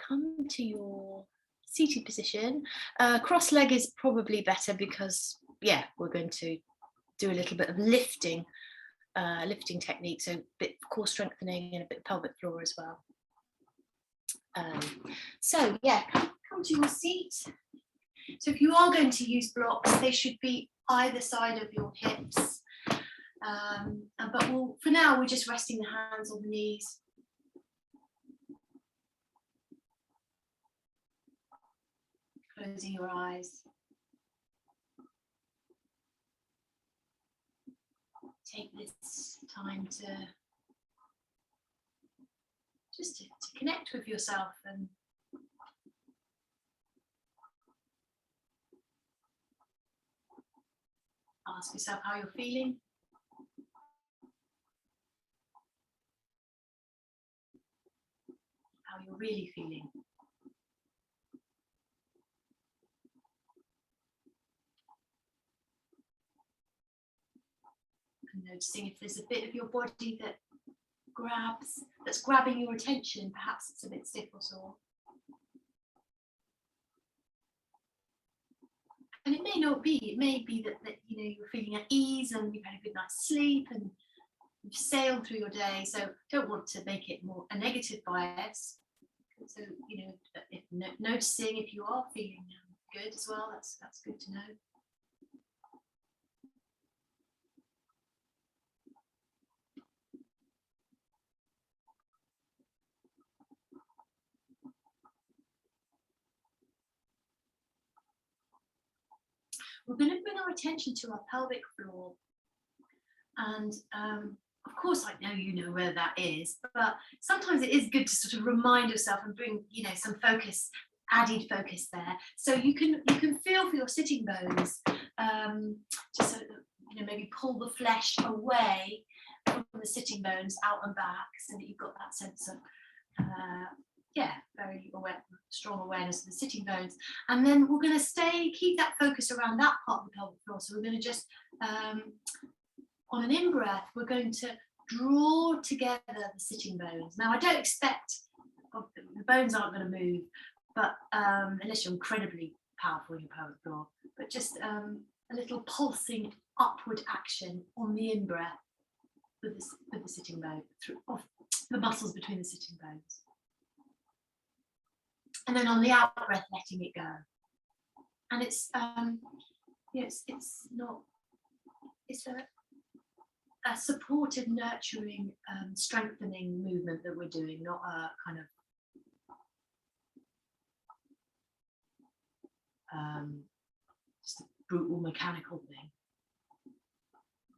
Come to your seated position. Cross leg is probably better because, yeah, we're going to do a little bit of lifting technique, so a bit of core strengthening and a bit of pelvic floor as well. So yeah, come to your seat. So if you are going to use blocks, they should be either side of your hips. But for now, we're just resting the hands on the knees. Closing your eyes. Take this time to just to connect with yourself and ask yourself how you're feeling. How you're really feeling. And noticing if there's a bit of your body that's grabbing your attention, perhaps it's a bit stiff or sore. And it may not be, it may be that you know, you're feeling at ease and you've had a good night's sleep and you've sailed through your day, so don't want to make it more a negative bias. So, you know, if noticing if you are feeling good as well, that's good to know. We're going to bring our attention to our pelvic floor. And of course, I know you know where that is, but sometimes it is good to sort of remind yourself and bring, you know, some focus, added focus there. So you can feel for your sitting bones, just sort of, you know, maybe pull the flesh away from the sitting bones out and back, so that you've got that sense of very strong awareness of the sitting bones. And then we're going to keep that focus around that part of the pelvic floor. So we're going to just on an in-breath, we're going to draw together the sitting bones. Now, I don't expect, the bones aren't going to move, but unless you're incredibly powerful in your pelvic floor, but just a little pulsing upward action on the in-breath with the sitting bone, off the muscles between the sitting bones. And then on the out-breath, letting it go. And it's a supportive, nurturing, strengthening movement that we're doing, not a kind of just a brutal mechanical thing.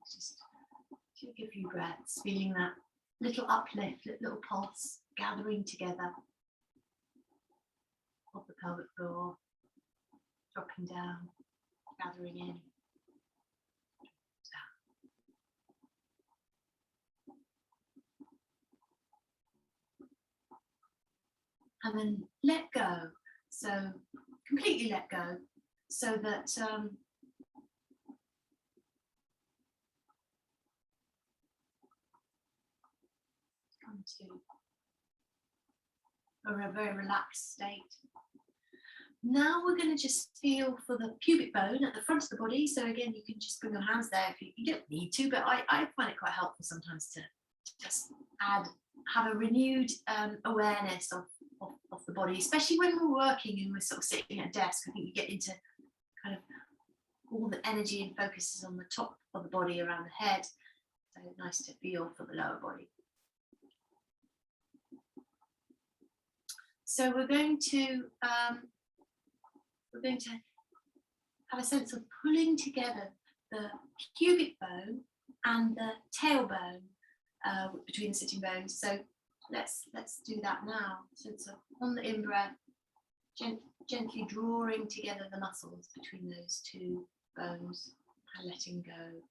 Just take a few breaths, feeling that little uplift, little pulse gathering together of the pelvic floor, dropping down, gathering in. And then let go, so completely let go, so that come to a very relaxed state. Now we're going to just feel for the pubic bone at the front of the body. So again, you can just bring your hands there if you don't need to, but I find it quite helpful sometimes to just have a renewed awareness of the body, especially when we're working and we're sort of sitting at a desk. I think you get into kind of all the energy and focus is on the top of the body around the head. So nice to feel for the lower body. So we're going to have a sense of pulling together the pubic bone and the tailbone between the sitting bones. So let's do that now. So on the in-breath, gently drawing together the muscles between those two bones and letting go.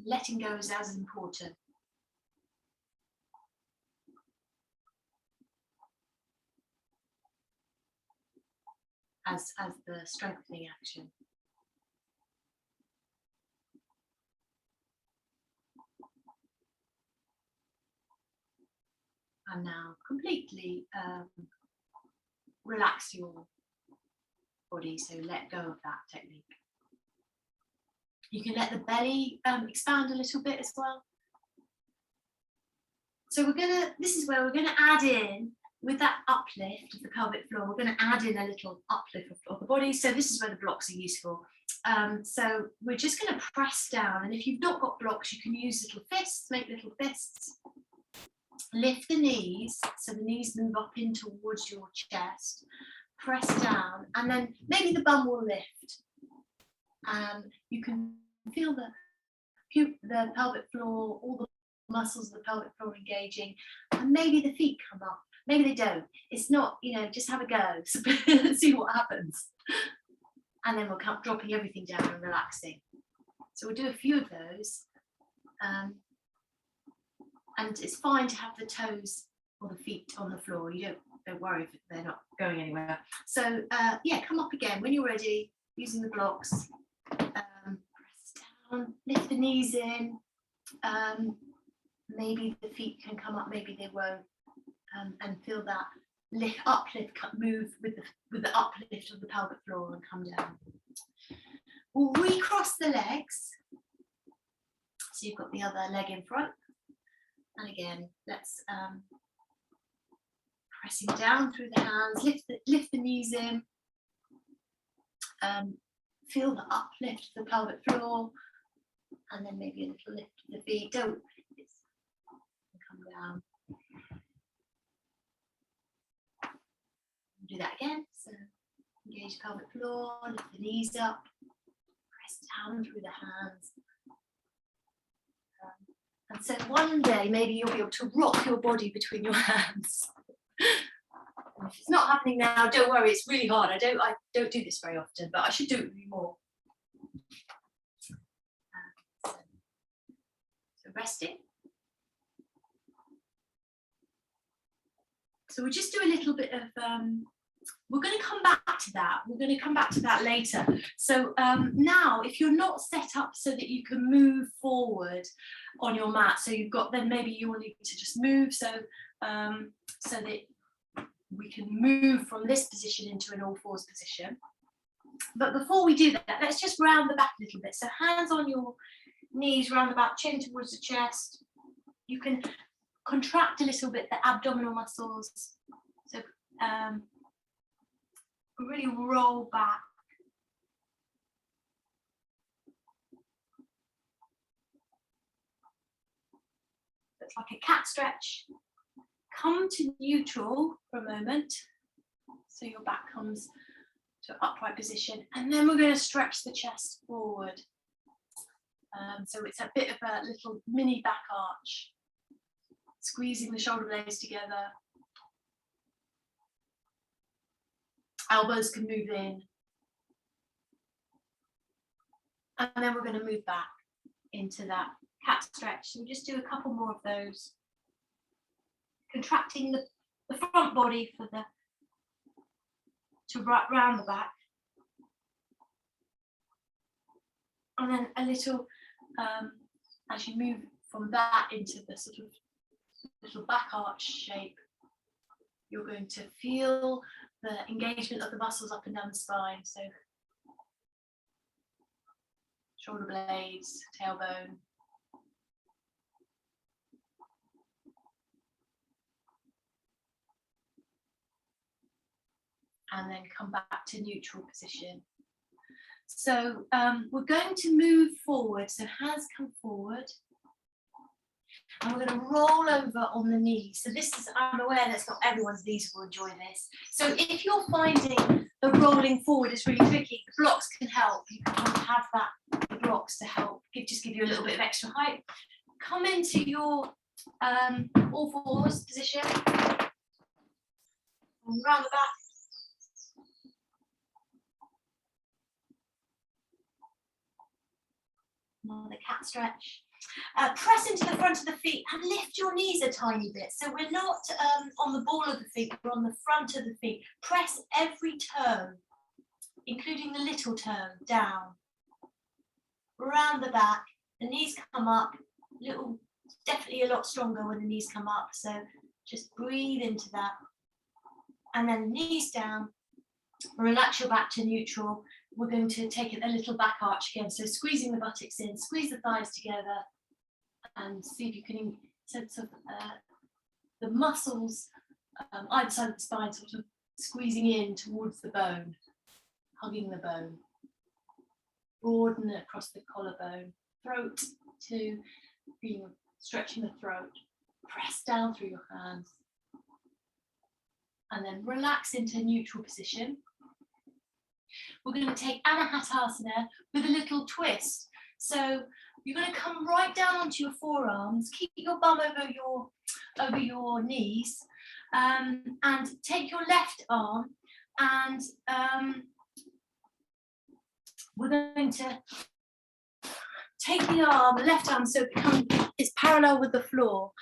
Letting go is as important. As the strengthening action. And now completely relax your body, so let go of that technique. You can let the belly expand a little bit as well. So this is where we're gonna add in, with that uplift of the pelvic floor, we're gonna add in a little uplift of the body. So this is where the blocks are useful. So we're just gonna press down, and if you've not got blocks, you can use little fists, make little fists. Lift the knees, so the knees move up in towards your chest. Press down, and then maybe the bum will lift. You can feel the pelvic floor, all the muscles of the pelvic floor engaging, and maybe the feet come up. Maybe they don't. It's not, just have a go, see what happens. And then we'll come dropping everything down and relaxing. So we'll do a few of those. And it's fine to have the toes or the feet on the floor. You don't worry if they're not going anywhere. So yeah, come up again when you're ready, using the blocks. Press down, lift the knees in. Maybe the feet can come up, maybe they won't. And feel that uplift move with the uplift of the pelvic floor and come down. We'll recross the legs. So you've got the other leg in front. And again, let's pressing down through the hands, lift the knees in, feel the uplift of the pelvic floor, and then maybe a little lift of the feet. Don't come down. Do that again. So engage pelvic floor, lift the knees up, press down through the hands. And so one day, maybe you'll be able to rock your body between your hands. And if it's not happening now, don't worry, it's really hard. I don't do this very often, but I should do it more. So resting. So we'll just do a little bit of, we're going to come back to that. We're going to come back to that later. So now, if you're not set up so that you can move forward on your mat, so you've got, then maybe you will need to just move so that we can move from this position into an all fours position. But before we do that, let's just round the back a little bit. So hands on your knees, round the back, chin towards the chest. You can contract a little bit the abdominal muscles. So really roll back. It's like a cat stretch. Come to neutral for a moment. So your back comes to upright position. And then we're going to stretch the chest forward. So it's a bit of a little mini back arch. Squeezing the shoulder blades together. Elbows can move in. And then we're going to move back into that cat stretch. So we'll just do a couple more of those. Contracting the front body to round the back. And then a little, as you move from that into the sort of little back arch shape, you're going to feel the engagement of the muscles up and down the spine. So shoulder blades, tailbone. And then come back to neutral position. So we're going to move forward. So hands come forward. And we're going to roll over on the knees. So this is, I'm aware that not everyone's knees will enjoy this. So if you're finding the rolling forward is really tricky, the blocks can help. You can have the blocks to help, just give you a little bit of extra height. Come into your all fours position. And round the back. Another cat stretch. Press into the front of the feet and lift your knees a tiny bit. So we're not on the ball of the feet, we're on the front of the feet. Press every toe, including the little toe, down. Round the back, the knees come up, definitely a lot stronger when the knees come up. So Just breathe into that. And then knees down, relax your back to neutral. We're going to take a little back arch again. So squeezing the buttocks in, squeeze the thighs together, and see if you can sense of the muscles either side of the spine sort of squeezing in towards the bone, hugging the bone. Broaden it across the collarbone, throat to stretching the throat. Press down through your hands. And then relax into neutral position. We're going to take Anahatasana with a little twist. So you're going to come right down onto your forearms, keep your bum over your knees, and take your left arm, and we're going to take the left arm, so it's parallel with the floor.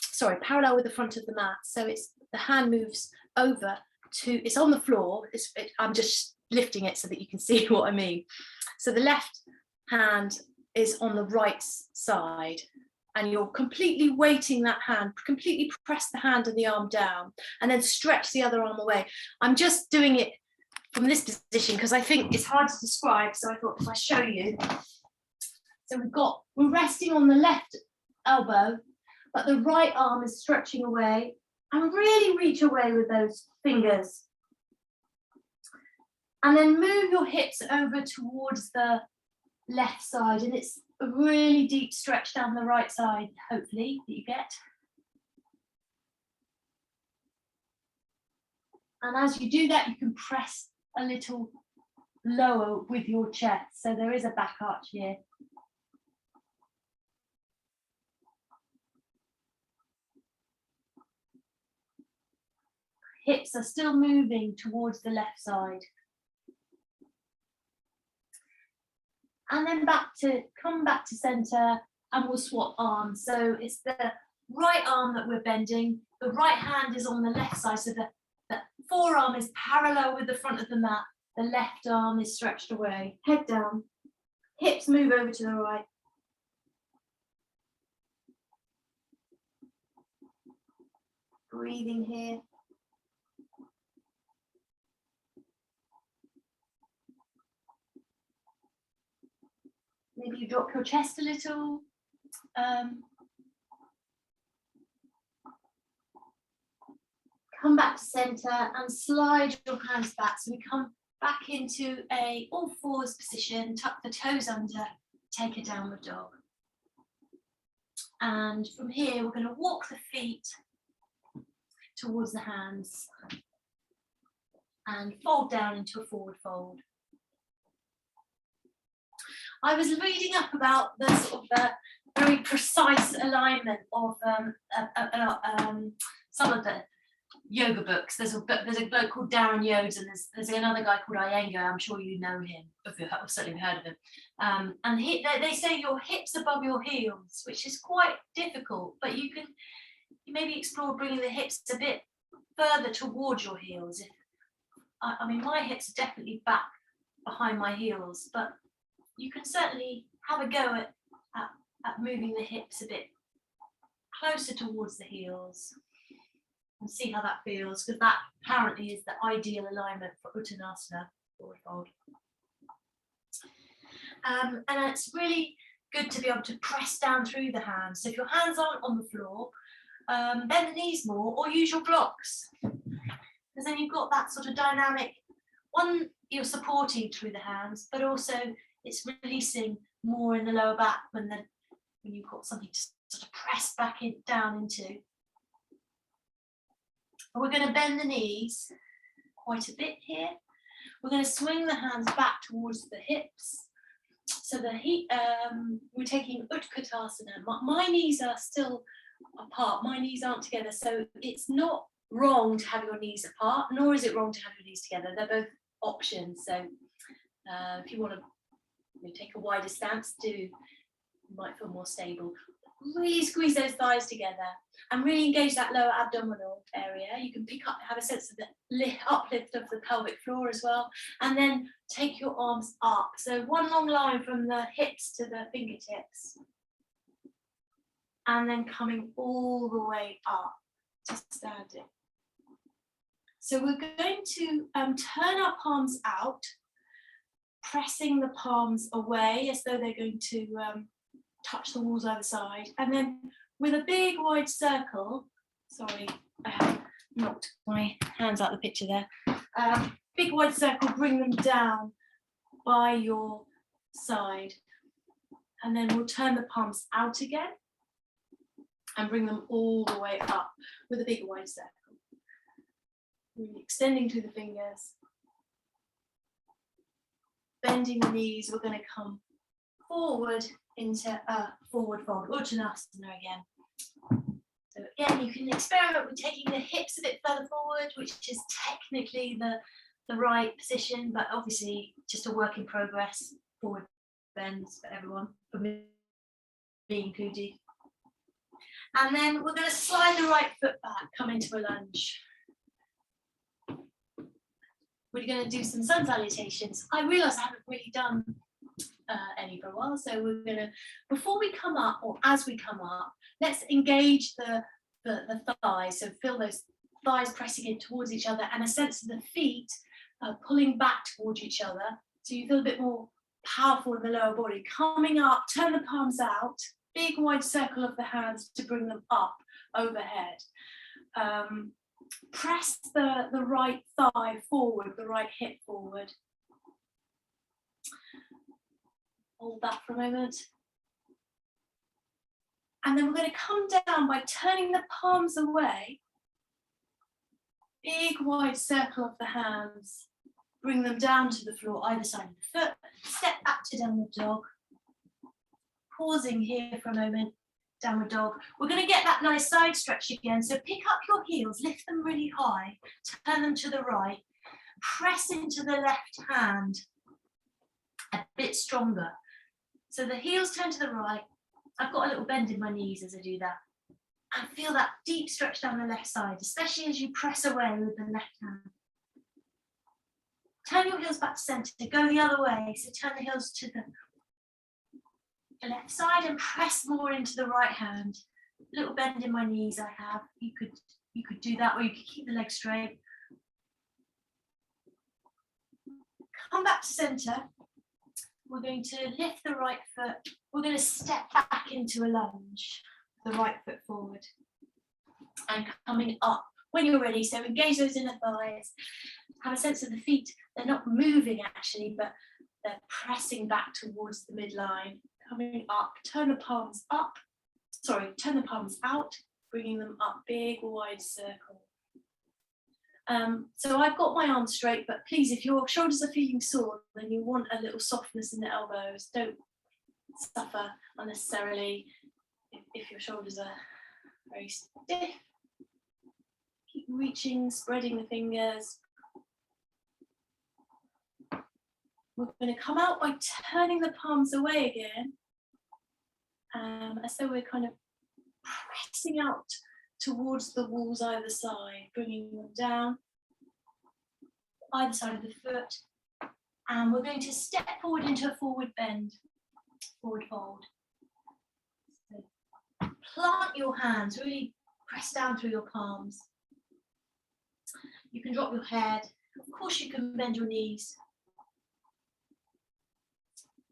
Sorry, parallel with the front of the mat. So the hand moves over to, it's on the floor. I'm just lifting it so that you can see what I mean. So the left hand is on the right side, and you're completely weighting that hand, completely press the hand and the arm down, and then stretch the other arm away. I'm just doing it from this position because I think it's hard to describe, so I thought if I show you. So we're resting on the left elbow, but the right arm is stretching away, and really reach away with those fingers. And then move your hips over towards the left side, and it's a really deep stretch down the right side, hopefully, that you get. And as you do that, you can press a little lower with your chest. So there is a back arch here. Hips are still moving towards the left side. And then come back to center, and we'll swap arms. So it's the right arm that we're bending. The right hand is on the left side. So the forearm is parallel with the front of the mat. The left arm is stretched away. Head down. Hips move over to the right. Breathing here. Maybe you drop your chest a little. Come back to center and slide your hands back. So we come back into a all fours position, tuck the toes under, take a downward dog. And from here, we're going to walk the feet towards the hands and fold down into a forward fold. I was reading up about the sort of very precise alignment of some of the yoga books. There's a bloke called Darren Yodes, and there's another guy called Iyengar. I'm sure you know him, if you've certainly heard of him. And they say your hips above your heels, which is quite difficult, but you can maybe explore bringing the hips a bit further towards your heels. I mean, my hips are definitely back behind my heels, but you can certainly have a go at moving the hips a bit closer towards the heels and see how that feels, because that apparently is the ideal alignment for Uttanasana, forward fold. And it's really good to be able to press down through the hands. So if your hands aren't on the floor, bend the knees more or use your blocks, because then you've got that sort of dynamic. One, you're supporting through the hands, but also it's releasing more in the lower back when you've got something to sort of press back down into. And we're going to bend the knees quite a bit here. We're going to swing the hands back towards the hips. So we're taking Utkatasana. My knees are still apart. My knees aren't together. So it's not wrong to have your knees apart, nor is it wrong to have your knees together. They're both options. So if you want to take a wider stance, you might feel more stable. Really squeeze those thighs together and really engage that lower abdominal area. You can have a sense of the uplift of the pelvic floor as well, and then take your arms up. So one long line from the hips to the fingertips, and then coming all the way up. to standing. So we're going to turn our palms out, pressing the palms away as though they're going to touch the walls either side. And then with a big wide circle, sorry, I have knocked my hands out of the picture there. Big wide circle, bring them down by your side. And then we'll turn the palms out again and bring them all the way up with a big wide circle. Really extending through the fingers. Bending the knees, we're going to come forward into a forward fold, Uttanasana again. So again, you can experiment with taking the hips a bit further forward, which is technically the right position, but obviously just a work in progress. Forward bends for everyone, for me included. And then we're going to slide the right foot back, come into a lunge. We're going to do some sun salutations. I realise I haven't really done any for a while, so we're going to, before we come up, or as we come up, let's engage the thighs. So feel those thighs pressing in towards each other, and a sense of the feet pulling back towards each other. So you feel a bit more powerful in the lower body. Coming up, turn the palms out, big wide circle of the hands to bring them up overhead. Press the right thigh forward, the right hip forward. Hold that for a moment. And then we're going to come down by turning the palms away. Big wide circle of the hands. Bring them down to the floor, either side of the foot. Step back to downward dog. Pausing here for a moment. Downward dog. We're going to get that nice side stretch again. So pick up your heels, lift them really high, turn them to the right, press into the left hand a bit stronger. So the heels turn to the right. I've got a little bend in my knees as I do that. And feel that deep stretch down the left side, especially as you press away with the left hand. Turn your heels back to centre, go the other way. So turn the heels to the left side and press more into the right hand. Little bend in my knees I have. You could do that, or you could keep the legs straight. Come back to centre. We're going to lift the right foot. We're going to step back into a lunge. The right foot forward. And coming up when you're ready. So engage those inner thighs. Have a sense of the feet. They're not moving actually, but they're pressing back towards the midline. Coming up, turn the palms up, turn the palms out, bringing them up, big wide circle. So I've got my arms straight, but please, if your shoulders are feeling sore, then you want a little softness in the elbows. Don't suffer unnecessarily if your shoulders are very stiff. Keep reaching, spreading the fingers. We're going to come out by turning the palms away again. As though we're kind of pressing out towards the walls either side, bringing them down, either side of the foot. And we're going to step forward into a forward bend, forward fold. So plant your hands, really press down through your palms. You can drop your head. Of course, you can bend your knees.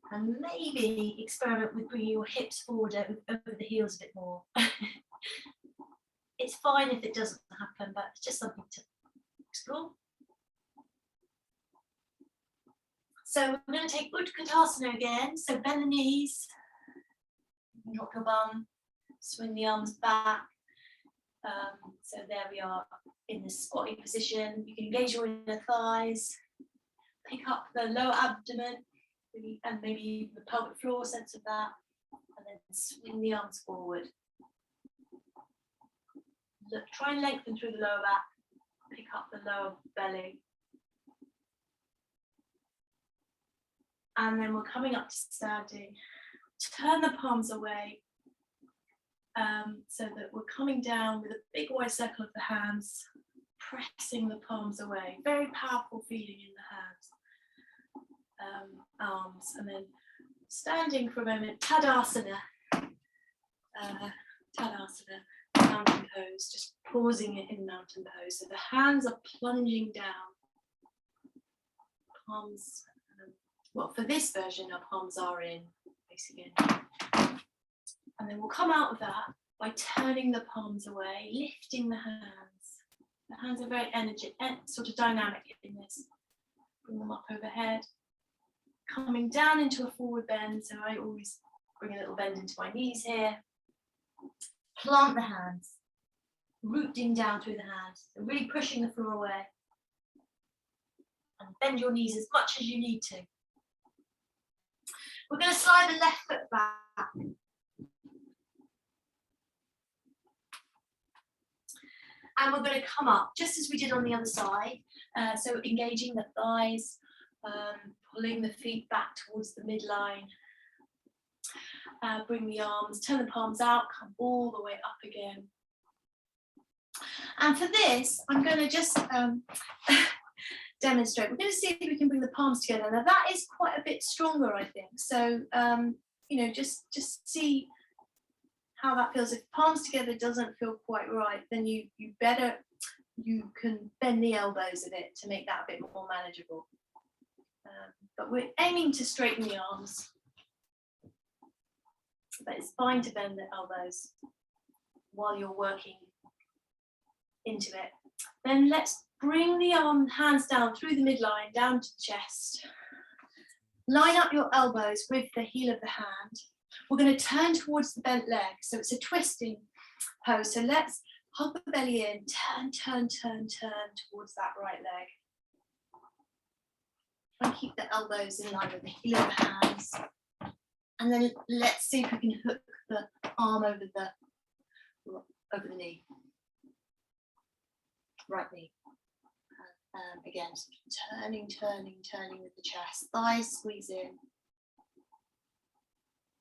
And maybe experiment with bringing your hips forward over the heels a bit more. It's fine if it doesn't happen, but it's just something to explore. So we're going to take Utkatasana again. So bend the knees, drop your bum, swing the arms back. So there we are in the squatting position. You can engage your inner thighs, pick up the lower abdomen, and maybe the pelvic floor, sense of that, and then swing the arms forward. Look, try and lengthen through the lower back, pick up the lower belly. And then we're coming up to standing. Turn the palms away so that we're coming down with a big wide circle of the hands, pressing the palms away. Very powerful feeling in the hands. Arms, and then standing for a moment, Tadasana. Tadasana. mountain pose, just pausing it in mountain pose. So the hands are plunging down. Palms, well, for this version, our palms are in, facing in. And then we'll come out of that by turning the palms away, lifting the hands. The hands are very energetic, sort of dynamic in this. Bring them up overhead. Coming down into a forward bend, so I always bring a little bend into my knees here. Plant the hands, rooting down through the hands, so really pushing the floor away. And bend your knees as much as you need to. We're going to slide the left foot back. And we're going to come up, just as we did on the other side. So engaging the thighs, pulling the feet back towards the midline. Bring the arms, turn the palms out, come all the way up again. And for this, I'm going to just demonstrate. We're going to see if we can bring the palms together. Now that is quite a bit stronger, I think. So, you know, just see how that feels. If palms together doesn't feel quite right, then you can bend the elbows a bit to make that a bit more manageable. But we're aiming to straighten the arms. But it's fine to bend the elbows while you're working into it. Then let's bring the hands down through the midline, down to the chest. Line up your elbows with the heel of the hand. We're going to turn towards the bent leg. So it's a twisting pose. So let's hug the belly in, turn towards that right leg. Try and keep the elbows in line with the heel of the hands. And then let's see if we can hook the arm over the knee. Right knee. Again, turning with the chest. Thighs squeeze in.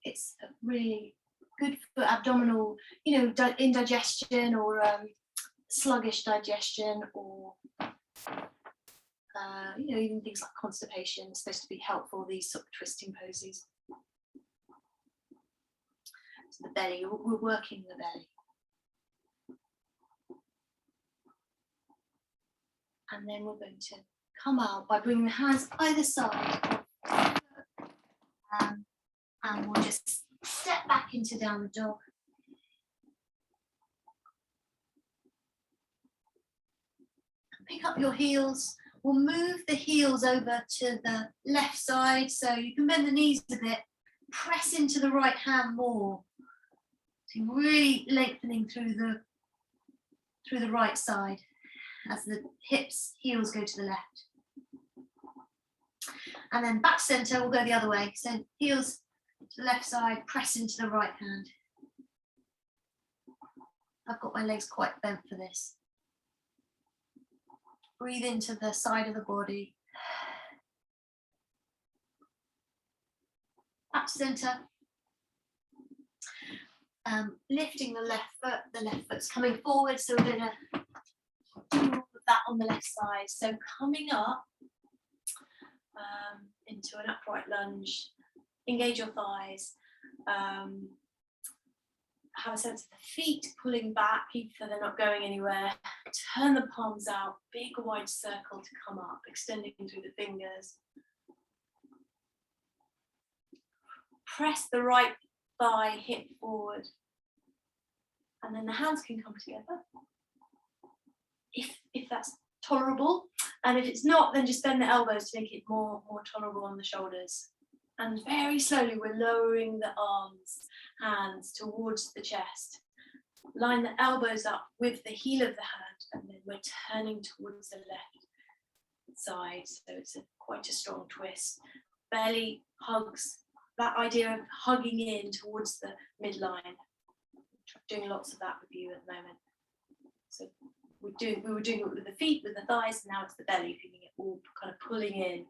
It's really good for abdominal, you know, indigestion or sluggish digestion, or you know, even things like constipation. It's supposed to be helpful, these sort of twisting poses. So the belly, we're working the belly. And then we're going to come out by bringing the hands either side. And we'll just step back into downward dog. Pick up your heels. We'll move the heels over to the left side, so you can bend the knees a bit. Press into the right hand more. So you're really lengthening through the right side as the heels go to the left. And then back center, we'll go the other way. So heels to the left side, press into the right hand. I've got my legs quite bent for this. Breathe into the side of the body. Back to center. Lifting the left foot's coming forward, so we're going to do all of that on the left side. So coming up into an upright lunge, engage your thighs, have a sense of the feet pulling back, even though they're not going anywhere. Turn the palms out, big wide circle to come up, extending through the fingers. Press the right thigh, hip forward, and then the hands can come together if that's tolerable, and if it's not, then just bend the elbows to make it more tolerable on the shoulders. And very slowly we're lowering the arms, hands towards the chest. Line the elbows up with the heel of the hand, and then we're turning towards the left side, so it's quite a strong twist. Belly hugs, that idea of hugging in towards the midline. Doing lots of that with you at the moment. So we were doing it with the feet, with the thighs, and now it's the belly, feeling it all kind of pulling in.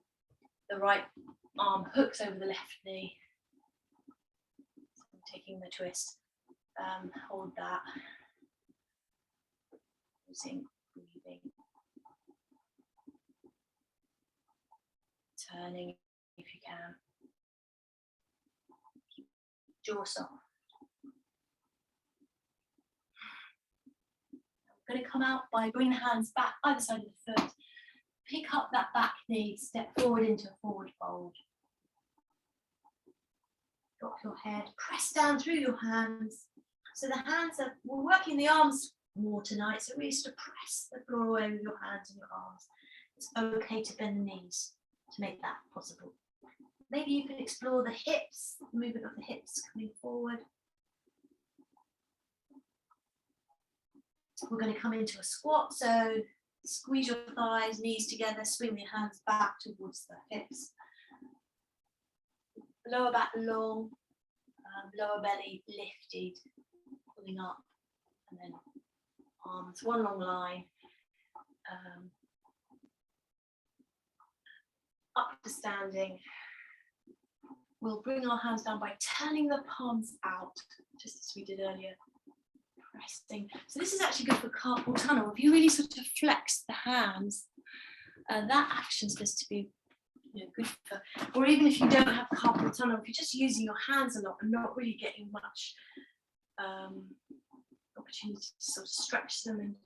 The right arm hooks over the left knee. So I'm taking the twist. Hold that. Using breathing. Turning if you can. Keep jaw soft. We're going to come out by bringing the hands back either side of the foot. Pick up that back knee, step forward into a forward fold. Drop your head, press down through your hands. So the hands are, we're working the arms more tonight, so really sort of press the floor away with your hands and your arms. It's okay to bend the knees to make that possible. Maybe you can explore the hips, the movement of the hips coming forward. We're going to come into a squat, so squeeze your thighs, knees together, swing your hands back towards the hips. Lower back long, lower belly lifted, pulling up, and then arms, one long line. Up to standing. We'll bring our hands down by turning the palms out, just as we did earlier. Pressing. So this is actually good for carpal tunnel. If you really sort of flex the hands, that action is supposed to be, good for, or even if you don't have carpal tunnel, if you're just using your hands a lot and not really getting much opportunity to sort of stretch them and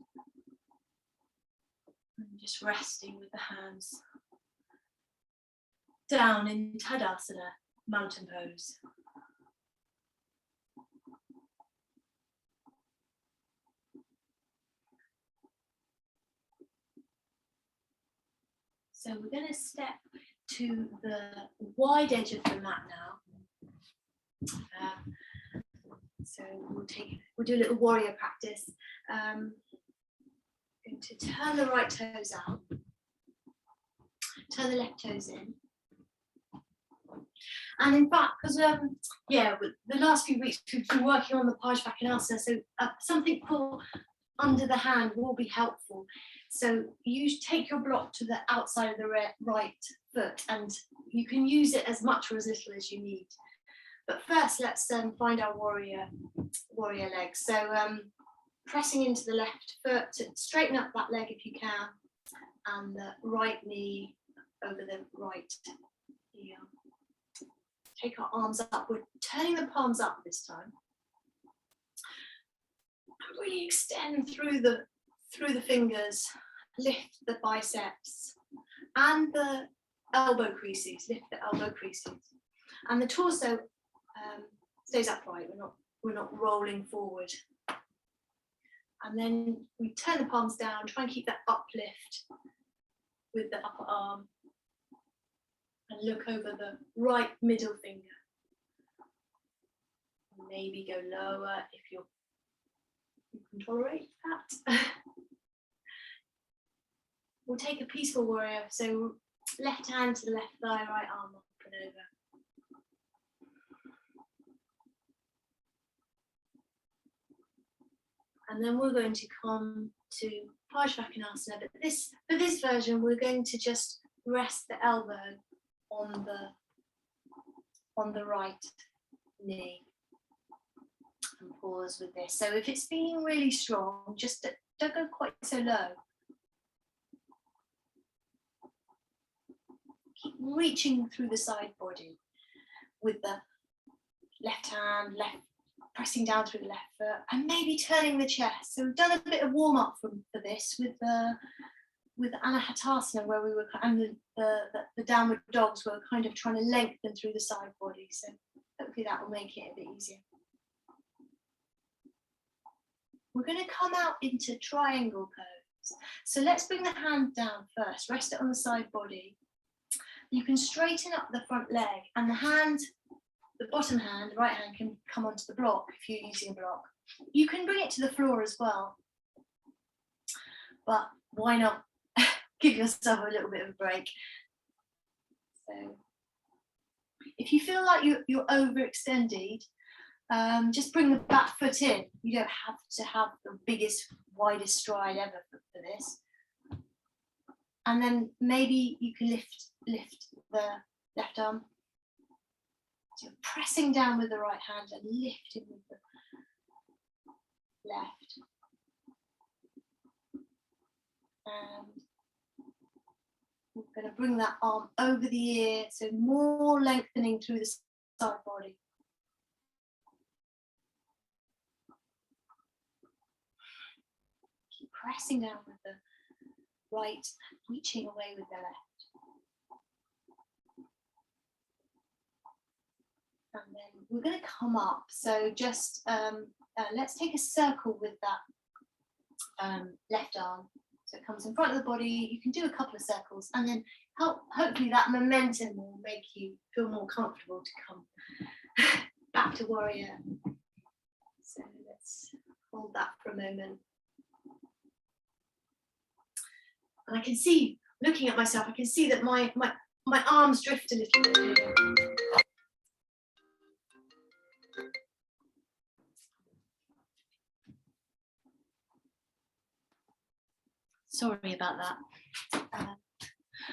just resting with the hands down in Tadasana, mountain pose. So we're going to step to the wide edge of the mat now. So we'll do a little warrior practice. Going to turn the right toes out, turn the left toes in. And in fact, because the last few weeks we've been working on the Pajvakonasana, so something for under the hand will be helpful. So you take your block to the outside of the right foot, and you can use it as much or as little as you need. But first, let's find our warrior leg. So pressing into the left foot, straighten up that leg if you can, and the right knee over the right heel. Take our arms up. We're turning the palms up this time. And really extend through the fingers. Lift the biceps and the elbow creases. Lift the elbow creases, and the torso stays upright. We're not rolling forward. And then we turn the palms down. Try and keep that uplift with the upper arm. And look over the right middle finger. Maybe go lower if you can tolerate that. We'll take a peaceful warrior. So left hand to the left thigh, right arm up and over. And then we're going to come to Pajvakonasana. But for this version, we're going to just rest the elbow on the right knee and pause with this. So if it's feeling really strong, just don't go quite so low. Keep reaching through the side body with the left hand, pressing down through the left foot, and maybe turning the chest. So we've done a bit of warm up for this with Anahatasana, where we were, and the downward dogs were kind of trying to lengthen through the side body. So hopefully that will make it a bit easier. We're going to come out into triangle pose. So let's bring the hand down first, rest it on the side body. You can straighten up the front leg, and the bottom hand, the right hand, can come onto the block if you're using a block. You can bring it to the floor as well, but why not give yourself a little bit of a break? So if you feel like you're overextended, just bring the back foot in. You don't have to have the biggest, widest stride ever for this. And then maybe you can lift the left arm. So you're pressing down with the right hand and lifting with the left. And we're going to bring that arm over the ear, so more lengthening through the side body. Keep pressing down with the right, reaching away with the left. And then we're going to come up. So just let's take a circle with that left arm. So it comes in front of the body. You can do a couple of circles, and then hopefully that momentum will make you feel more comfortable to come back to warrior. So let's hold that for a moment. And I can see, looking at myself, I can see that my arms drift a little bit here. Sorry about that.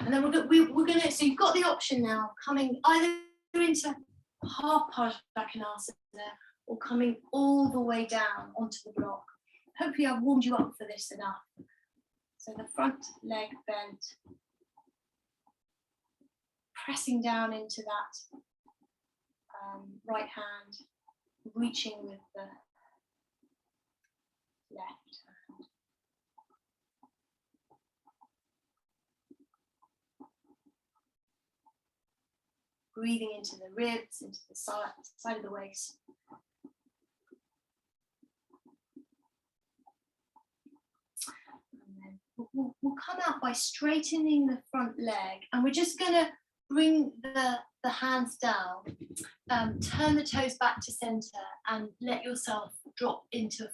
And then we're gonna, so you've got the option now, coming either into half Parsvakonasana or coming all the way down onto the block. Hopefully I've warmed you up for this enough. So the front leg bent, pressing down into that right hand, reaching with the left hand. Breathing into the ribs, into the side of the waist. And then we'll come out by straightening the front leg, and we're just going to bring the hands down, turn the toes back to center, and let yourself drop into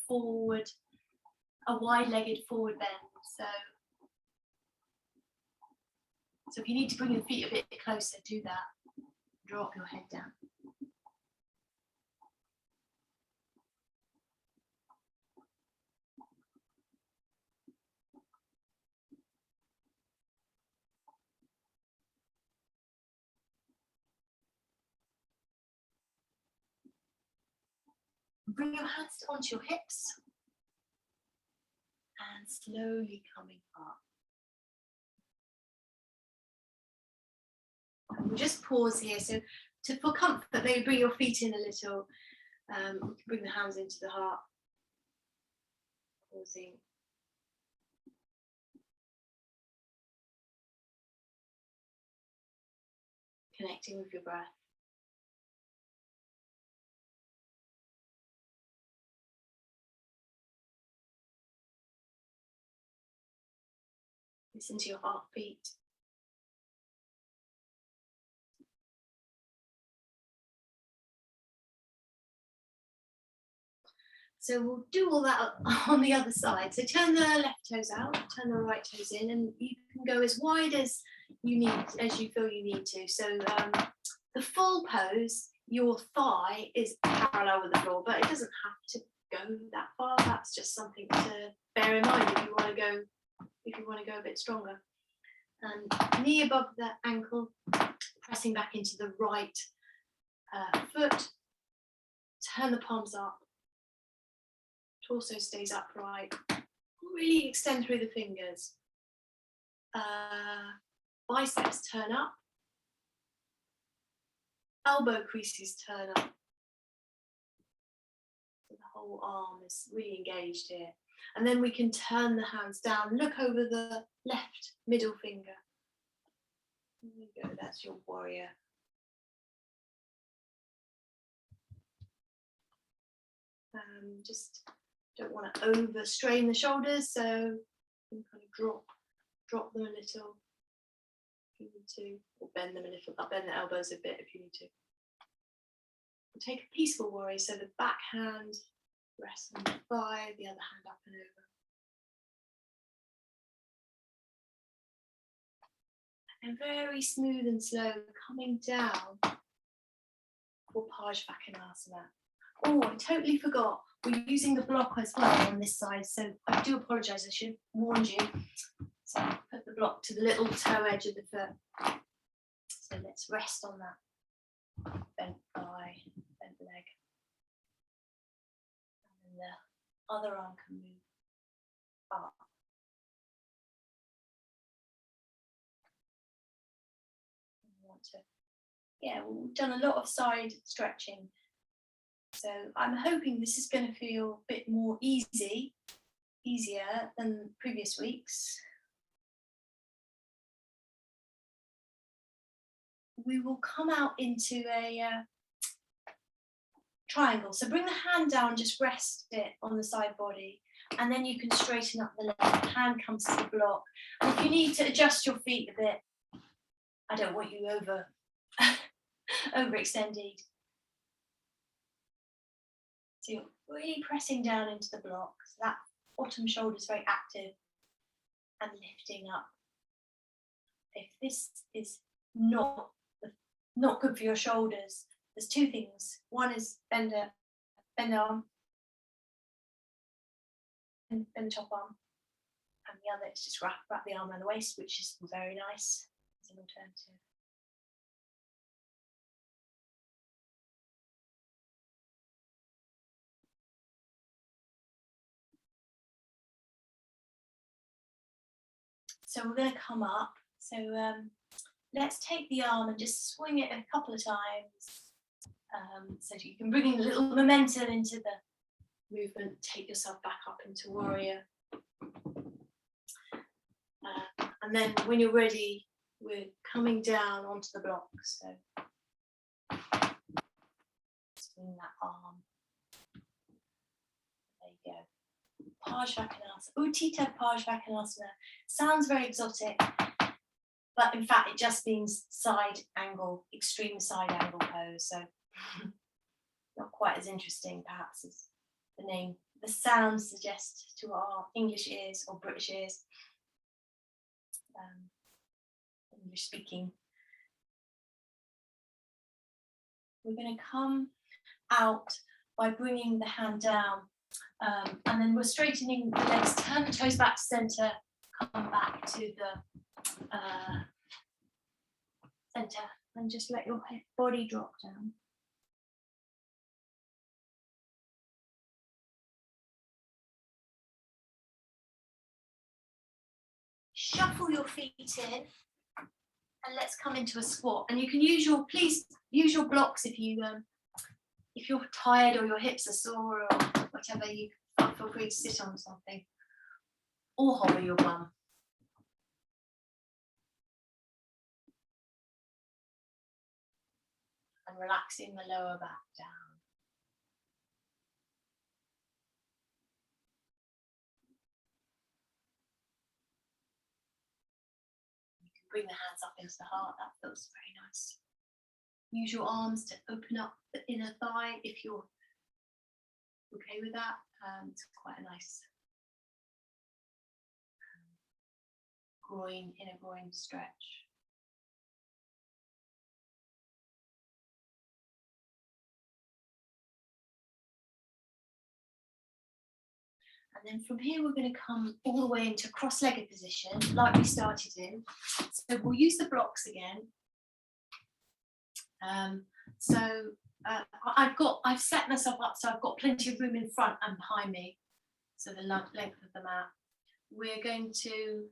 a wide-legged forward bend. So if you need to bring your feet a bit closer, do that. Drop your head down. Bring your hands onto your hips and slowly coming up. And we'll just pause here. So for comfort, maybe bring your feet in a little. Bring the hands into the heart. Pausing. Connecting with your breath. Listen to your heartbeat. So we'll do all that on the other side. So turn the left toes out, turn the right toes in, and you can go as wide as you feel you need to. So the full pose, your thigh is parallel with the floor, but it doesn't have to go that far. That's just something to bear in mind if you want to go a bit stronger. And knee above the ankle, pressing back into the right foot. Turn the palms up. Torso stays upright. Really extend through the fingers. Biceps turn up. Elbow creases turn up. So the whole arm is really engaged here. And then we can turn the hands down. Look over the left middle finger. There you go, that's your warrior. Just don't want to overstrain the shoulders, so you can kind of drop them a little if you need to, or bend them a little. I'll bend the elbows a bit if you need to. We'll take a peaceful warrior, so the back hand rests on the thigh, the other hand up and over. And very smooth and slow, coming down for Parsvakonasana. Oh, I totally forgot. We're using the block as well on this side, so I do apologise, I should have warned you. So put the block to the little toe edge of the foot. So let's rest on that. Bent thigh, bent leg. And then the other arm can move up. We've done a lot of side stretching. So I'm hoping this is going to feel a bit more easy easier than previous weeks, we will come out into a triangle. So bring the hand down, just rest it on the side body, and then you can straighten up the leg. Hand comes to the block. And if you need to adjust your feet a bit, I don't want you overextended. So you're really pressing down into the block. So that bottom shoulder is very active and lifting up. If this is not good for your shoulders, there's two things. One is bend arm, and bend top arm, and the other is just wrap the arm around the waist, which is very nice as an alternative. So we're going to come up. So let's take the arm and just swing it a couple of times, so that you can bring in a little momentum into the movement. Take yourself back up into warrior. And then when you're ready, we're coming down onto the block. So swing that arm. There you go. Parsvakonasana, Uttita Parsvakonasana. Sounds very exotic, but in fact it just means side angle, extreme side angle pose. So not quite as interesting perhaps as the name, the sound suggests to our English ears or British ears, English speaking. We're going to come out by bringing the hand down. And then we're straightening the legs, turn the toes back to center, come back to the center, and just let your body drop down. Shuffle your feet in, and let's come into a squat. And you can please use your blocks if you're tired or your hips are sore or whatever. You feel free to sit on something or hover your bum. And relaxing the lower back down. You can bring the hands up into the heart. That feels very nice. Use your arms to open up the inner thigh if you're okay with that. It's quite a nice inner groin stretch. And then from here, we're going to come all the way into cross-legged position, like we started in. So we'll use the blocks again. I've set myself up so I've got plenty of room in front and behind me. So the length of the mat. We're going to,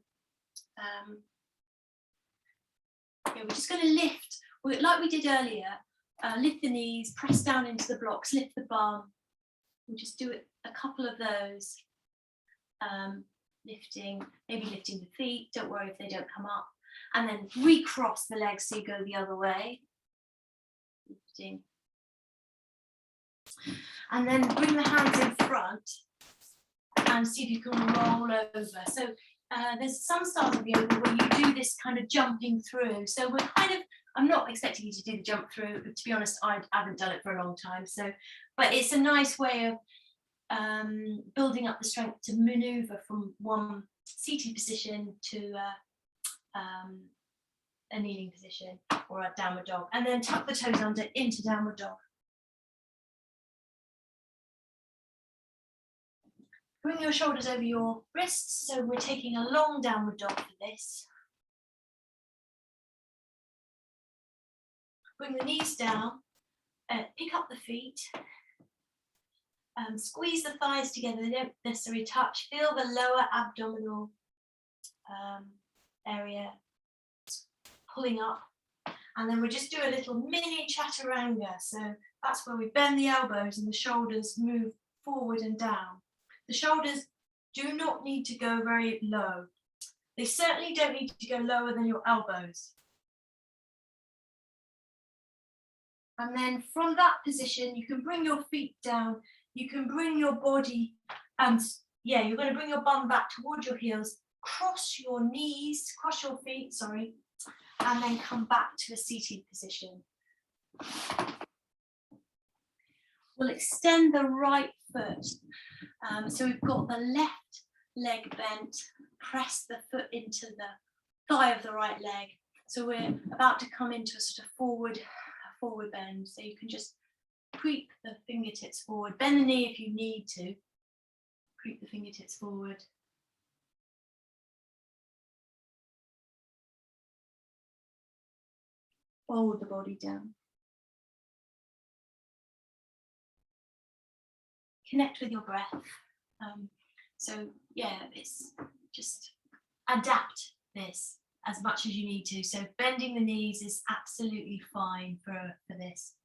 we're just going to lift, like we did earlier, lift the knees, press down into the blocks, lift the bum. We'll just do it a couple of those. Maybe lifting the feet, don't worry if they don't come up, and then recross the legs so you go the other way, lifting, and then bring the hands in front and see if you can roll over. So there's some styles of yoga where you do this kind of jumping through, so we're I'm not expecting you to do the jump through, to be honest. I haven't done it for a long time, but it's a nice way of building up the strength to maneuver from one seated position to a kneeling position or a downward dog, and then tuck the toes under into downward dog. Bring your shoulders over your wrists, so we're taking a long downward dog for this. Bring the knees down, pick up the feet. Squeeze the thighs together, they don't necessarily touch. Feel the lower abdominal area pulling up. And then we'll just do a little mini chaturanga. So that's where we bend the elbows and the shoulders move forward and down. The shoulders do not need to go very low. They certainly don't need to go lower than your elbows. And then from that position, you can bring your feet down. You can bring your body, and yeah, you're going to bring your bum back towards your heels. Cross your knees, cross your feet, sorry, and then come back to a seated position. We'll extend the right foot. So we've got the left leg bent, press the foot into the thigh of the right leg. So we're about to come into a sort of forward bend. So you can just creep the fingertips forward. Bend the knee if you need to. Creep the fingertips forward. Fold the body down. Connect with your breath. So yeah, it's just adapt this as much as you need to. So bending the knees is absolutely fine for this.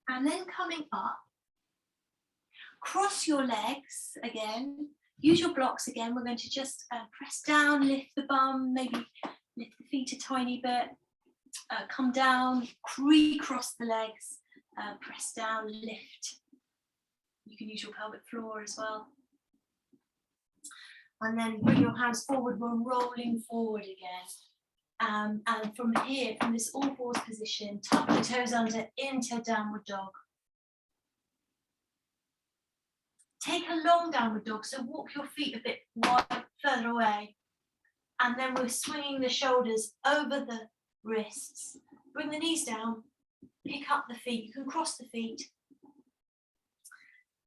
And then coming up, cross your legs again. Use your blocks again. We're going to just press down, lift the bum, maybe lift the feet a tiny bit. Come down, recross the legs, press down, lift. You can use your pelvic floor as well. And then bring your hands forward. We're rolling forward again. And from here, from this all fours position, tuck the toes under into downward dog. Take a long downward dog, so walk your feet a bit wide, further away. And then we're swinging the shoulders over the wrists. Bring the knees down, pick up the feet. You can cross the feet.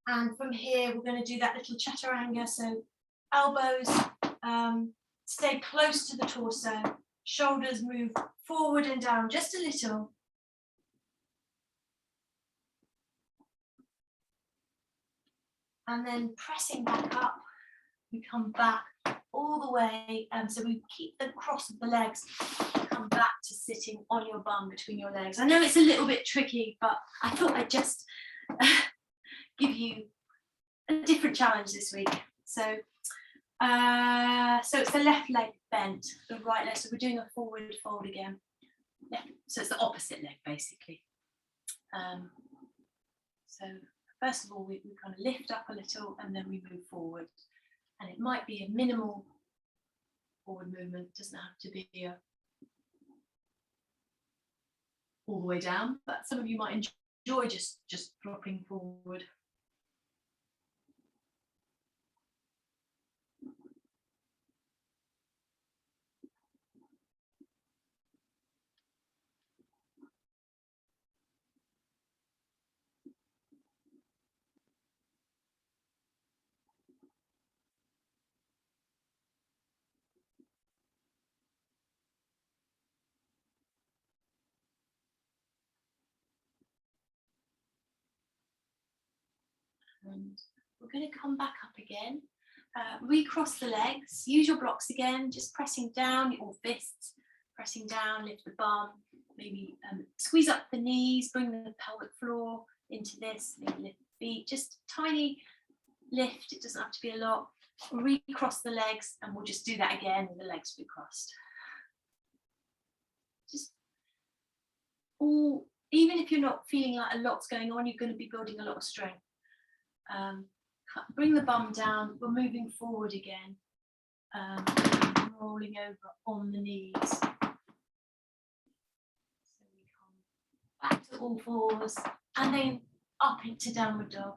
And from here, we're going to do that little chaturanga. So elbows stay close to the torso. Shoulders move forward and down just a little. And then pressing back up, we come back all the way. So we keep the cross of the legs, come back to sitting on your bum between your legs. I know it's a little bit tricky, but I thought I'd just give you a different challenge this week. So it's the left leg bent, the right leg. So we're doing a forward fold again. So it's the opposite leg, basically. So first of all, we kind of lift up a little and then we move forward. And it might be a minimal forward movement, it doesn't have to be all the way down, but some of you might enjoy just dropping forward. And we're going to come back up again, recross the legs, use your blocks again, just pressing down, or fists, pressing down, lift the bum, maybe squeeze up the knees, bring the pelvic floor into this, maybe lift the feet, just tiny lift, it doesn't have to be a lot. Recross the legs, and we'll just do that again with the legs recrossed. Just all, even if you're not feeling like a lot's going on, you're going to be building a lot of strength. Bring the bum down, we're moving forward again, rolling over on the knees. So we come back to all fours and then up into downward dog.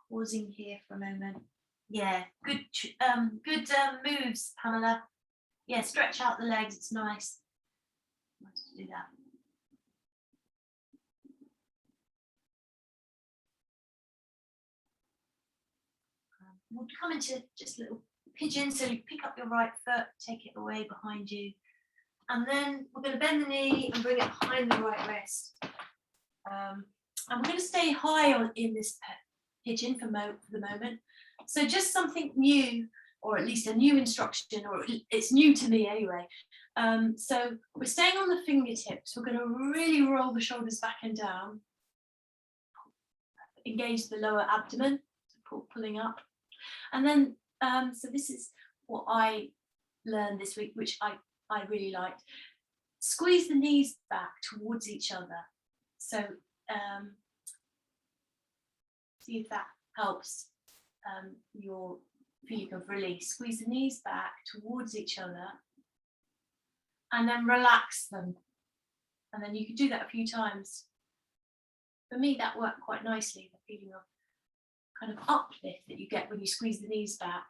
Pausing here for a moment. Yeah, good moves, Pamela. Yeah, stretch out the legs, it's nice. Nice to do that. We'll come into just a little pigeon, so you pick up your right foot, take it away behind you, And then we're going to bend the knee and bring it behind the right wrist. And we're going to stay high in this pigeon for the moment. So just something new, or at least a new instruction, or it's new to me anyway. So we're staying on the fingertips. We're going to really roll the shoulders back and down. Engage the lower abdomen, pulling up. And then, so this is what I learned this week, which I really liked. Squeeze the knees back towards each other. So see if that helps your feeling of release. Squeeze the knees back towards each other and then relax them. And then you can do that a few times. For me, that worked quite nicely, the feeling of kind of uplift that you get when you squeeze the knees back.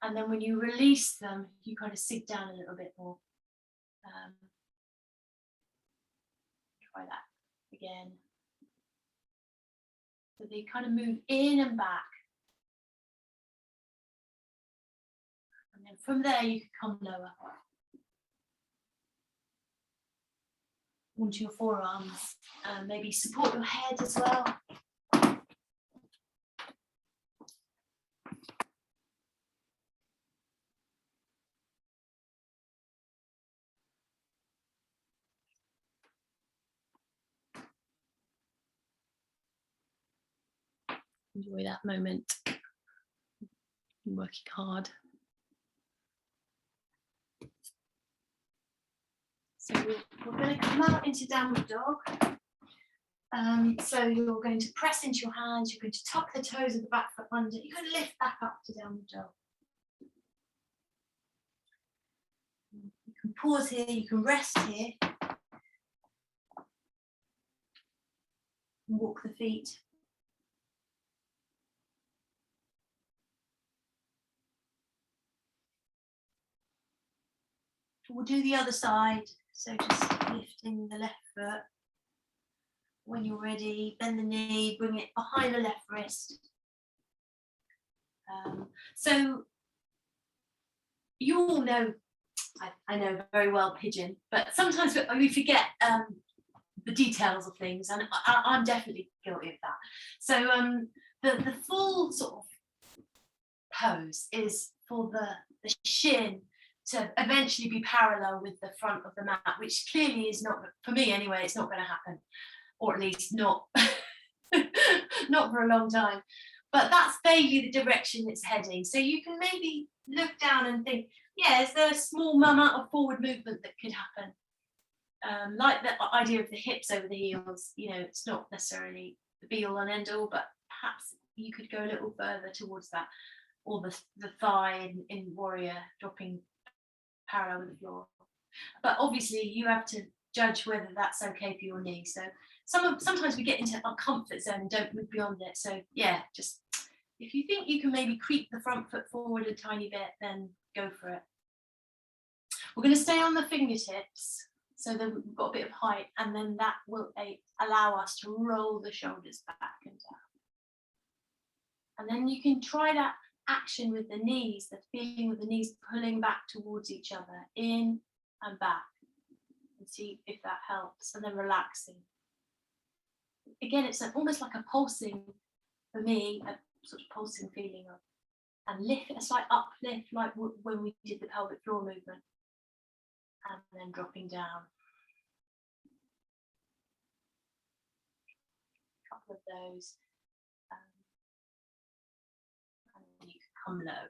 And then when you release them, you kind of sink down a little bit more. Try that again. So they kind of move in and back. And then from there, you can come lower. Onto your forearms. Maybe support your head as well. Enjoy that moment. I'm working hard. So we're going to come out into downward dog. So you're going to press into your hands. You're going to tuck the toes of the back foot under. You're going to lift back up to downward dog. You can pause here. You can rest here. Walk the feet. We'll do the other side. So just lifting the left foot. When you're ready, bend the knee, bring it behind the left wrist. So you all know, I know very well pigeon, but sometimes we forget the details of things, and I'm definitely guilty of that. So the full sort of pose is for the shin to eventually be parallel with the front of the mat, which clearly is not, for me anyway, it's not going to happen, or at least not not for a long time. But that's vaguely the direction it's heading. So you can maybe look down and think, yeah, is there a small amount of forward movement that could happen? Like the idea of the hips over the heels, you know, it's not necessarily the be all and end all, but perhaps you could go a little further towards that, or the thigh in warrior dropping parallel with the floor. But obviously you have to judge whether that's okay for your knee. So sometimes we get into our comfort zone and don't move beyond it. So yeah, just if you think you can maybe creep the front foot forward a tiny bit, then go for it. We're going to stay on the fingertips so that we've got a bit of height, and then that will allow us to roll the shoulders back and down. And then you can try that action with the knees, the feeling of the knees pulling back towards each other, in and back, and see if that helps, and then relaxing. Again, it's almost like a pulsing, for me, a sort of pulsing feeling of, and lift, a slight uplift, like when we did the pelvic floor movement, and then dropping down. A couple of those, and then you can come low.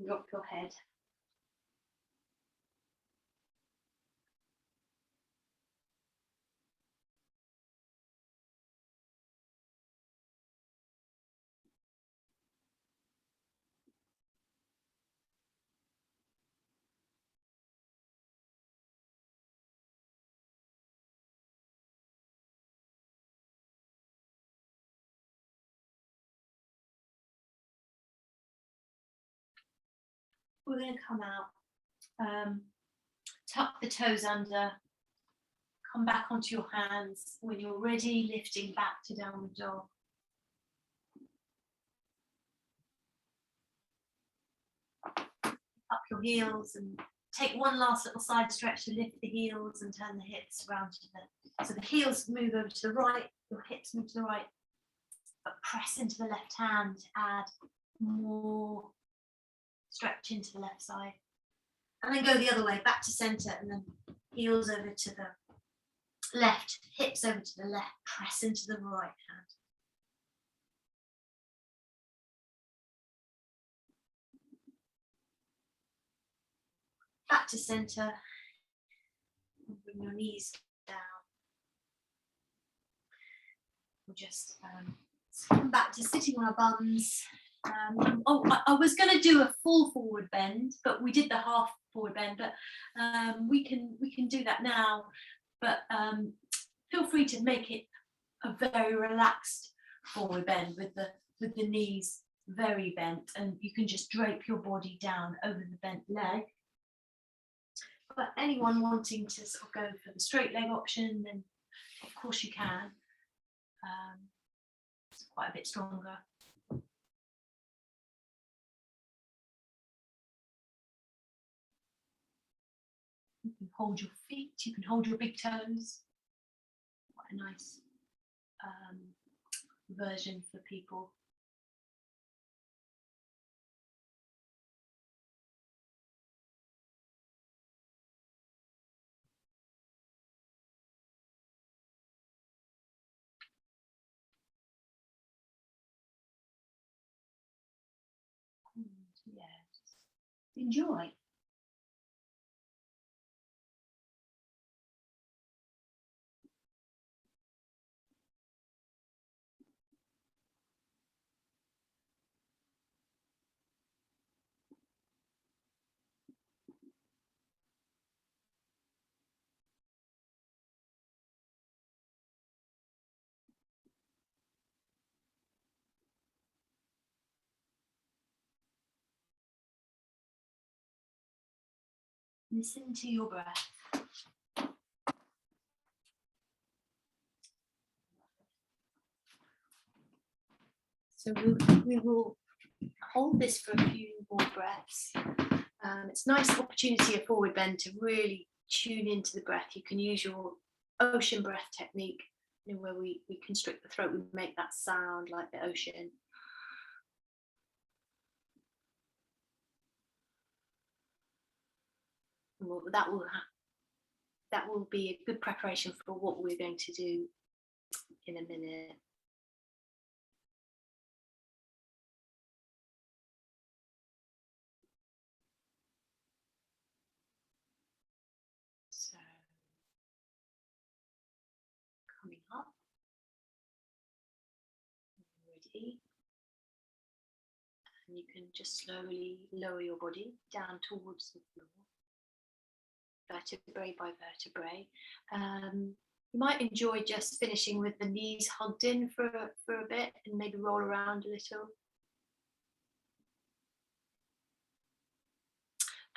Drop your head. We're going to come out tuck the toes under, come back onto your hands. When you're ready, lifting back to downward dog. Up your heels and take one last little side stretch to lift the heels and turn the hips around to the, so the heels move over to the right, your hips move to the right, but press into the left hand to add more stretch into the left side. And then go the other way, back to center, and then heels over to the left, hips over to the left, press into the right hand. Back to center, and bring your knees down. We'll just come back to sitting on our bums. I was going to do a full forward bend, but we did the half forward bend, but we can do that now. But feel free to make it a very relaxed forward bend with the knees very bent, and you can just drape your body down over the bent leg. But anyone wanting to sort of go for the straight leg option, then of course you can. It's quite a bit stronger. You can hold your feet, you can hold your big toes. Quite a nice version for people. And yeah, just enjoy. Listen to your breath. So we will hold this for a few more breaths. It's a nice opportunity, a forward bend, to really tune into the breath. You can use your ocean breath technique, you know, where we constrict the throat, we make that sound like the ocean. Well, that will be a good preparation for what we're going to do in a minute. So, coming up, ready, and you can just slowly lower your body down towards the floor, vertebrae by vertebrae. You might enjoy just finishing with the knees hugged in for a bit and maybe roll around a little.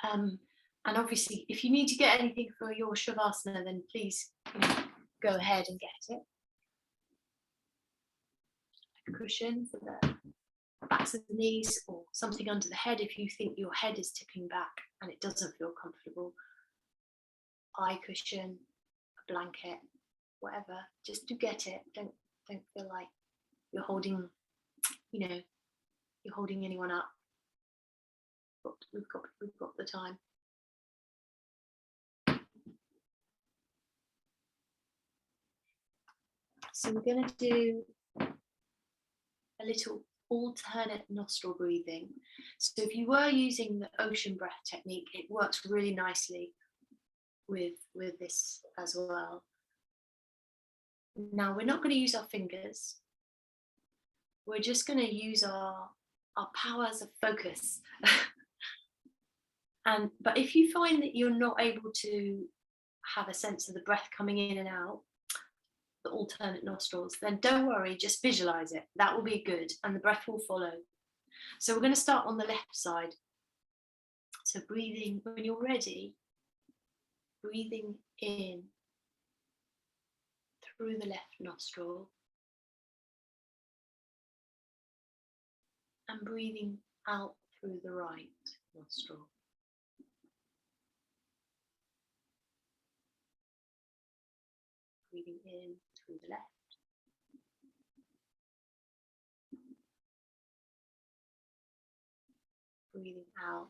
And obviously, if you need to get anything for your Shavasana, then please go ahead and get it. A cushion for the backs of the knees, or something under the head if you think your head is tipping back and it doesn't feel comfortable. Eye cushion, a blanket, whatever. Just to get it. Don't feel like you're holding, you're holding anyone up. But we've got the time. So we're going to do a little alternate nostril breathing. So if you were using the ocean breath technique, it works really nicely with this as well. Now we're not going to use our fingers. We're just going to use our powers of focus. But if you find that you're not able to have a sense of the breath coming in and out, the alternate nostrils, then don't worry, just visualize it. That will be good, and the breath will follow. So we're going to start on the left side. So breathing, when you're ready, breathing in through the left nostril and breathing out through the right nostril. Breathing in through the left. Breathing out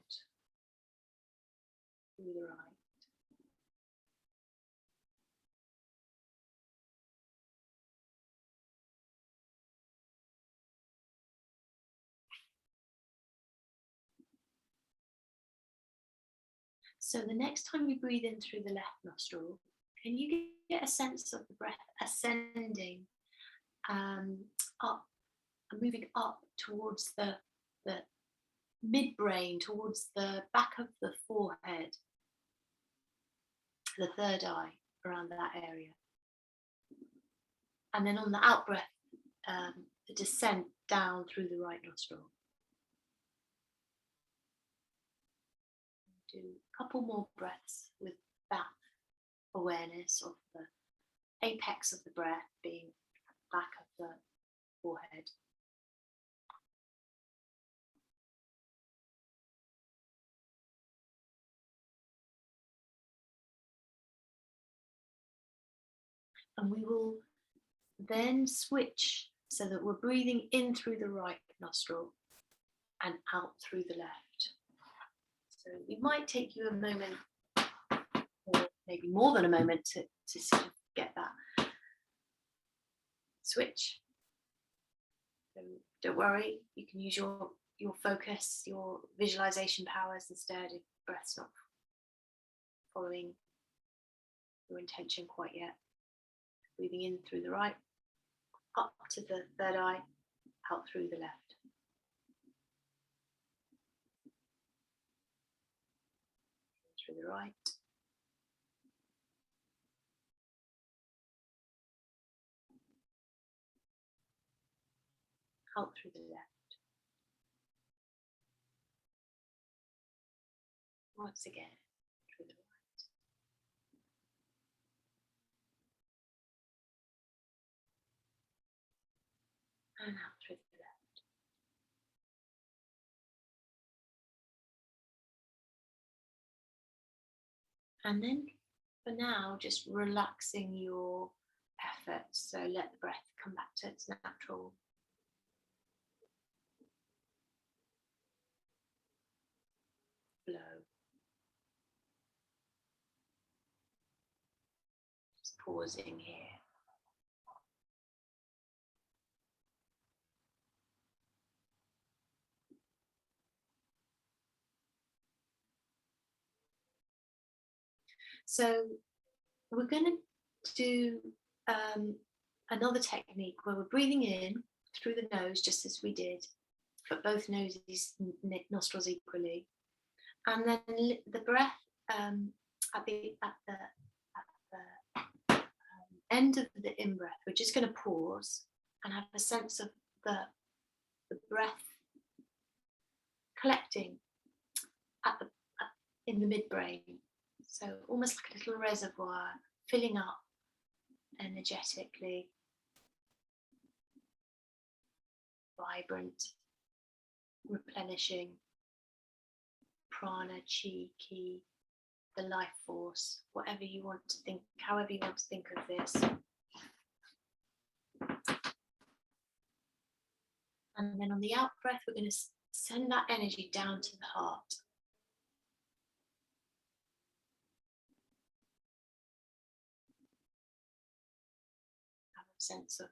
through the right. So the next time you breathe in through the left nostril, can you get a sense of the breath ascending up and moving up towards the midbrain, towards the back of the forehead, the third eye, around that area. And then on the out breath, the descent down through the right nostril. Do a couple more breaths with that awareness of the apex of the breath being back of the forehead. And we will then switch so that we're breathing in through the right nostril and out through the left. So it might take you a moment, or maybe more than a moment, to sort of get that switch. So don't worry, you can use your focus, your visualization powers instead if breath's not following your intention quite yet. Breathing in through the right, up to the third eye, out through the left. Through the right. Out through the left. Once again, through the right. And out through the left. And then for now, just relaxing your efforts. So let the breath come back to its natural flow. Just pausing here. So we're going to do another technique where we're breathing in through the nose, just as we did, but both noses, nostrils equally, and then the breath at the end of the in-breath, we're just going to pause and have a sense of the breath collecting in the midbrain. So almost like a little reservoir filling up energetically, vibrant, replenishing prana, chi, ki, the life force, whatever you want to think, however you want to think of this. And then on the out breath, we're going to send that energy down to the heart. Have a sense of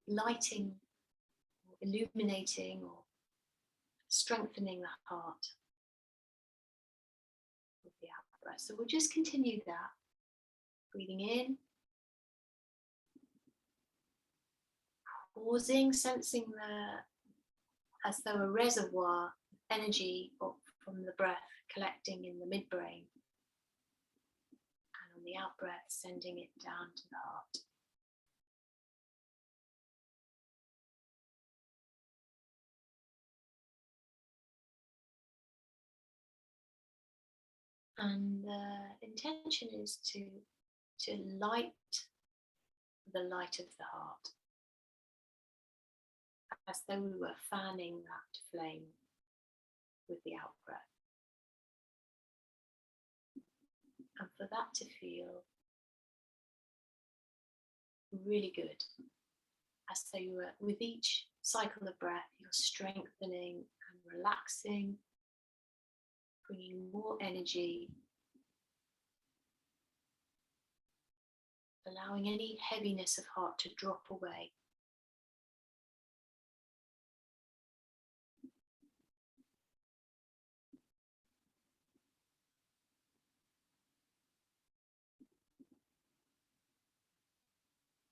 lighting, or illuminating, or strengthening the heart with the out breath. So we'll just continue that, breathing in, pausing, sensing as though a reservoir of energy from the breath collecting in the midbrain, and on the out breath, sending it down to the heart. And the intention is to light the light of the heart, as though we were fanning that flame with the out breath. And for that to feel really good, as though you were, with each cycle of breath, you're strengthening and relaxing, bringing more energy, allowing any heaviness of heart to drop away.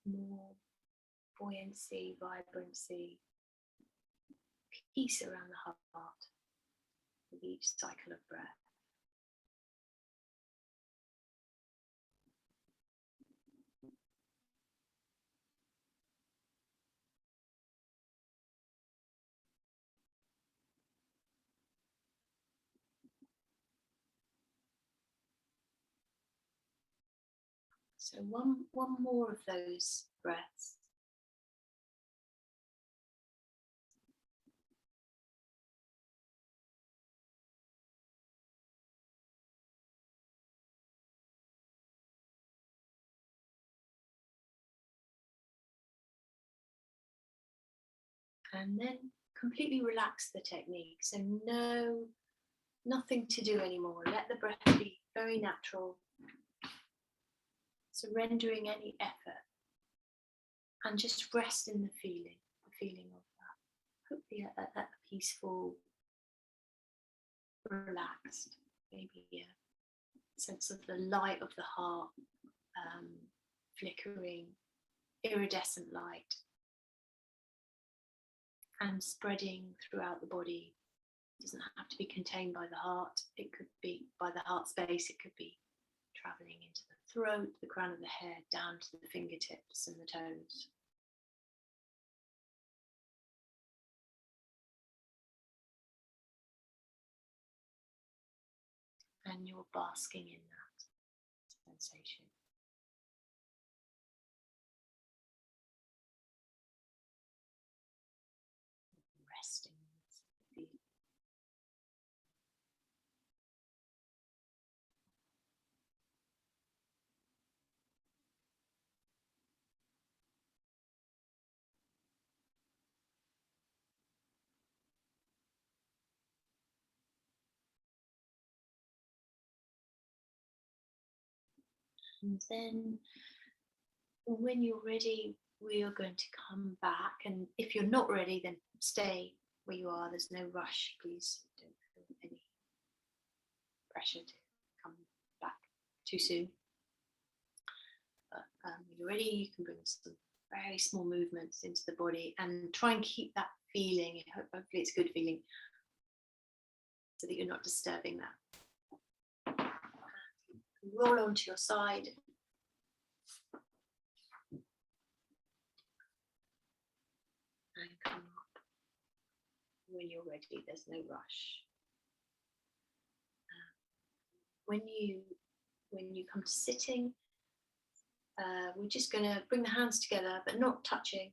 More buoyancy, vibrancy, peace around the heart with each cycle of breath. So one more of those breaths. And then completely relax the technique. So nothing to do anymore. Let the breath be very natural, surrendering any effort, and just rest in the feeling of that. Hopefully a peaceful, relaxed, maybe a sense of the light of the heart, flickering, iridescent light, and spreading throughout the body. It doesn't have to be contained by the heart. It could be by the heart space. It could be traveling into the throat, the crown of the head, down to the fingertips and the toes. And you're basking in that sensation. Resting with the feet. And then when you're ready, we are going to come back. And if you're not ready, then stay where you are. There's no rush. Please don't feel any pressure to come back too soon. But when you're ready, you can bring some very small movements into the body and try and keep that feeling. Hopefully it's a good feeling, so that you're not disturbing that. Roll onto your side. And come up when you're ready. There's no rush. When you come to sitting, we're just going to bring the hands together, but not touching,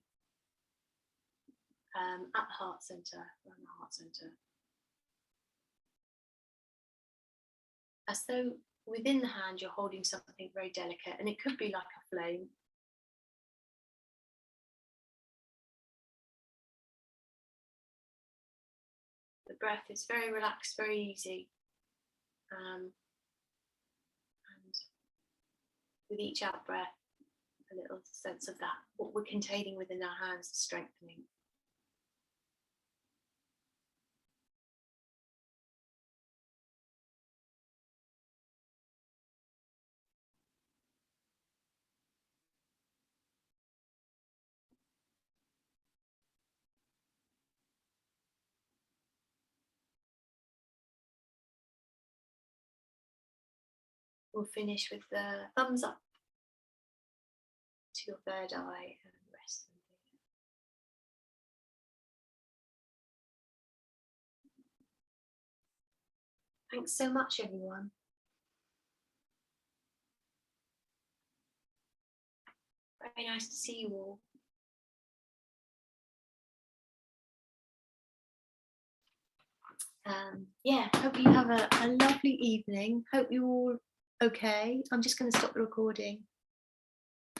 at the heart center, around the heart center. As though within the hand you're holding something very delicate, and it could be like a flame. The breath is very relaxed, very easy. And with each out breath, a little sense of that, what we're containing within our hands, strengthening. We'll finish with the thumbs up to your third eye and rest. Thanks so much, everyone. Very nice to see you all. Yeah, hope you have a lovely evening. Hope you're all okay. I'm just going to stop the recording.